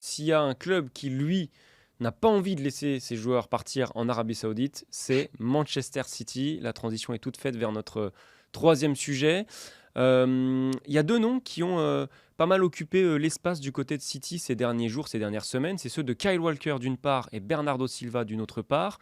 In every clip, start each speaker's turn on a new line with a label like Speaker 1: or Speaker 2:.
Speaker 1: s'il y a un club qui, lui, n'a pas envie de laisser ses joueurs partir en Arabie Saoudite, c'est Manchester City. La transition est toute faite vers notre troisième sujet. Il y a deux noms qui ont pas mal occupé l'espace du côté de City ces derniers jours, ces dernières semaines. C'est ceux de Kyle Walker d'une part et Bernardo Silva d'une autre part.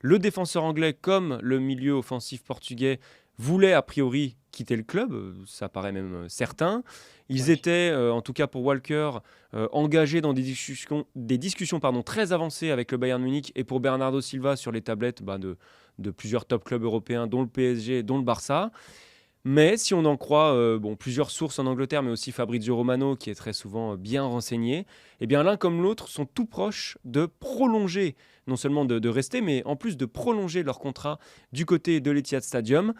Speaker 1: Le défenseur anglais comme le milieu offensif portugais voulaient a priori quitter le club, ça paraît même certain. Ils
Speaker 2: Oui.
Speaker 1: étaient, en tout cas pour Walker, engagés dans des discussions très avancées avec le Bayern Munich et pour Bernardo Silva sur les tablettes de plusieurs top clubs européens, dont le PSG, dont le Barça. Mais si on en croit plusieurs sources en Angleterre, mais aussi Fabrizio Romano, qui est très souvent bien renseigné, eh bien l'un comme l'autre sont tout proches de prolonger, non seulement de rester, mais en plus de prolonger leur contrat du côté de l'Etihad Stadium.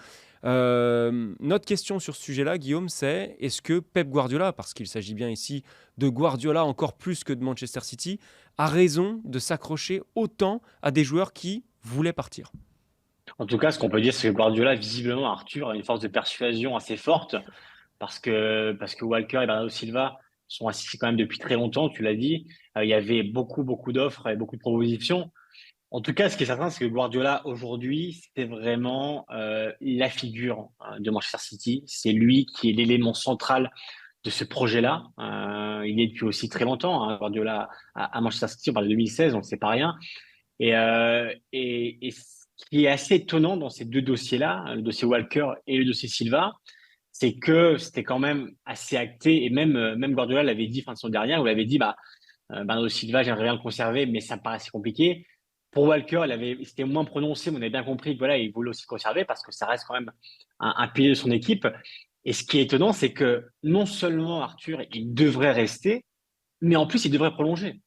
Speaker 1: Notre question sur ce sujet-là, Guillaume, c'est est-ce que Pep Guardiola, parce qu'il s'agit bien ici de Guardiola encore plus que de Manchester City, a raison de s'accrocher autant à des joueurs qui voulaient partir?
Speaker 2: En tout cas, ce qu'on peut dire, c'est que Guardiola, visiblement, Arthur, a une force de persuasion assez forte parce que Walker et Bernardo Silva sont assis quand même depuis très longtemps, tu l'as dit. Il y avait beaucoup, beaucoup d'offres et beaucoup de propositions. En tout cas, ce qui est certain, c'est que Guardiola, aujourd'hui, c'est vraiment la figure de Manchester City. C'est lui qui est l'élément central de ce projet-là. Il est depuis aussi très longtemps, hein, Guardiola à Manchester City, on parle de 2016, donc c'est pas rien. Et ce qui est assez étonnant dans ces deux dossiers-là, le dossier Walker et le dossier Silva, c'est que c'était quand même assez acté. Et même Guardiola l'avait dit fin de saison dernière, où il avait dit, Bernardo Silva, j'aimerais bien le conserver, mais ça me paraissait compliqué. Pour Walker, c'était moins prononcé, mais on avait bien compris que voilà, il voulait aussi le conserver parce que ça reste quand même un pilier de son équipe. Et ce qui est étonnant, c'est que non seulement Arthur, il devrait rester, mais en plus, il devrait prolonger.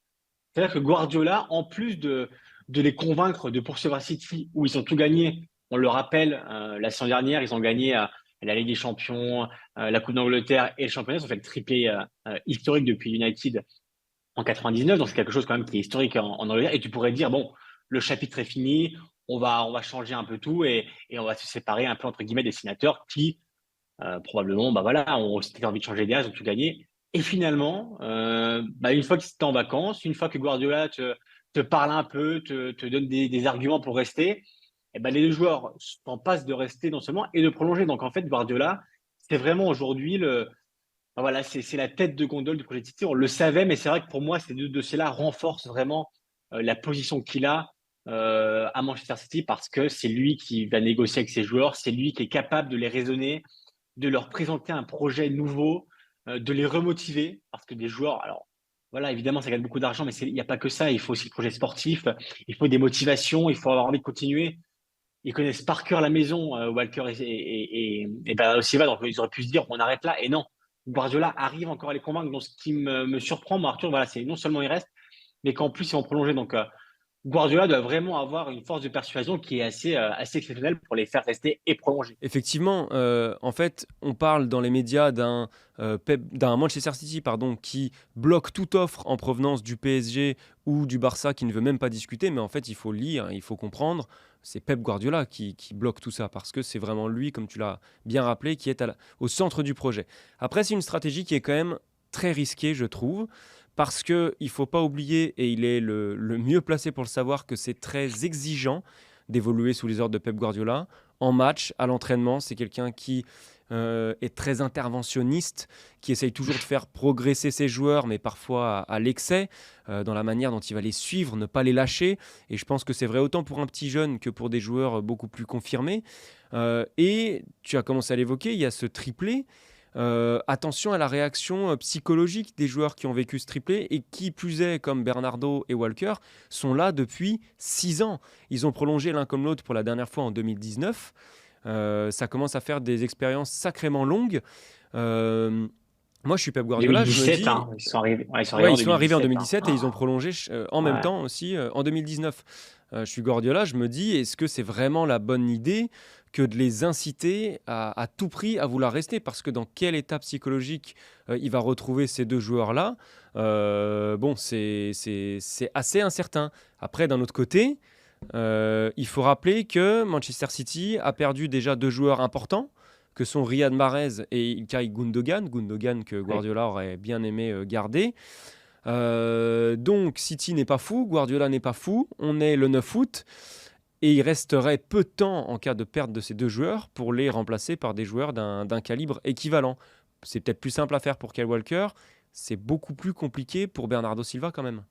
Speaker 2: C'est-à-dire que Guardiola, en plus de les convaincre de poursuivre à City, où ils ont tout gagné, on le rappelle, la saison dernière, ils ont gagné la Ligue des Champions, la Coupe d'Angleterre et le championnat, ils ont fait le triplé historique depuis United en 99, donc c'est quelque chose quand même qui est historique en Angleterre. Et tu pourrais dire, bon, le chapitre est fini, on va changer un peu tout et on va se séparer un peu entre guillemets des sénateurs qui probablement, voilà, on s'était envie de changer d'air, ils ont tout gagné. Et finalement, une fois qu'ils étaient en vacances, une fois que Guardiola te parle un peu, te donne des arguments pour rester, et ben, les deux joueurs en passent de rester non seulement et de prolonger. Donc en fait, Guardiola, c'est vraiment aujourd'hui voilà, c'est la tête de gondole du projet de City. On le savait, mais c'est vrai que pour moi, ces deux dossiers-là renforcent vraiment la position qu'il a à Manchester City parce que c'est lui qui va négocier avec ses joueurs, c'est lui qui est capable de les raisonner, de leur présenter un projet nouveau, de les remotiver, parce que des joueurs, alors voilà, évidemment, ça gagne beaucoup d'argent, mais il n'y a pas que ça, il faut aussi le projet sportif, il faut des motivations, il faut avoir envie de continuer. Ils connaissent par cœur la maison, Walker et Bernardo Silva, donc ils auraient pu se dire, on arrête là, et non. Guardiola arrive encore à les convaincre, donc ce qui me surprend, moi, Arthur, voilà, c'est non seulement il reste, mais qu'en plus ils vont prolonger. Donc Guardiola doit vraiment avoir une force de persuasion qui est assez exceptionnelle pour les faire rester et prolonger.
Speaker 1: Effectivement, en fait, on parle dans les médias d'un Manchester City pardon, qui bloque toute offre en provenance du PSG ou du Barça qui ne veut même pas discuter, mais en fait, il faut lire, il faut comprendre, c'est Pep Guardiola qui bloque tout ça, parce que c'est vraiment lui, comme tu l'as bien rappelé, qui est au centre du projet. Après, c'est une stratégie qui est quand même très risquée, je trouve, parce qu'il ne faut pas oublier, et il est le mieux placé pour le savoir, que c'est très exigeant d'évoluer sous les ordres de Pep Guardiola en match, à l'entraînement. C'est quelqu'un qui est très interventionniste, qui essaye toujours de faire progresser ses joueurs, mais parfois à l'excès, dans la manière dont il va les suivre, ne pas les lâcher. Et je pense que c'est vrai autant pour un petit jeune que pour des joueurs beaucoup plus confirmés. Et tu as commencé à l'évoquer, il y a ce triplé. Attention à la réaction psychologique des joueurs qui ont vécu ce triplé et qui plus est, comme Bernardo et Walker, sont là depuis 6 ans. Ils ont prolongé l'un comme l'autre pour la dernière fois en 2019. Ça commence à faire des expériences sacrément longues. Euh, Moi, je suis Pep Guardiola, je me
Speaker 2: 2017,
Speaker 1: dis,
Speaker 2: hein, ils sont arrivés
Speaker 1: ouais,
Speaker 2: en
Speaker 1: ils sont arrivés en
Speaker 2: 2017, hein.
Speaker 1: 2017 et ils ont prolongé en même
Speaker 2: Ouais.
Speaker 1: temps aussi en 2019. Je suis Guardiola, je me dis, est-ce que c'est vraiment la bonne idée que de les inciter à tout prix à vouloir rester? Parce que dans quel état psychologique il va retrouver ces deux joueurs-là? Bon, c'est assez incertain. Après, d'un autre côté, il faut rappeler que Manchester City a perdu déjà deux joueurs importants, que sont Riyad Mahrez et Ilkay Gundogan, Gundogan que
Speaker 2: Ouais.
Speaker 1: Guardiola aurait bien aimé garder. Donc City n'est pas fou, Guardiola n'est pas fou, on est le 9 août, et il resterait peu de temps en cas de perte de ces deux joueurs pour les remplacer par des joueurs d'un calibre équivalent. C'est peut-être plus simple à faire pour Kyle Walker, c'est beaucoup plus compliqué pour Bernardo Silva quand même.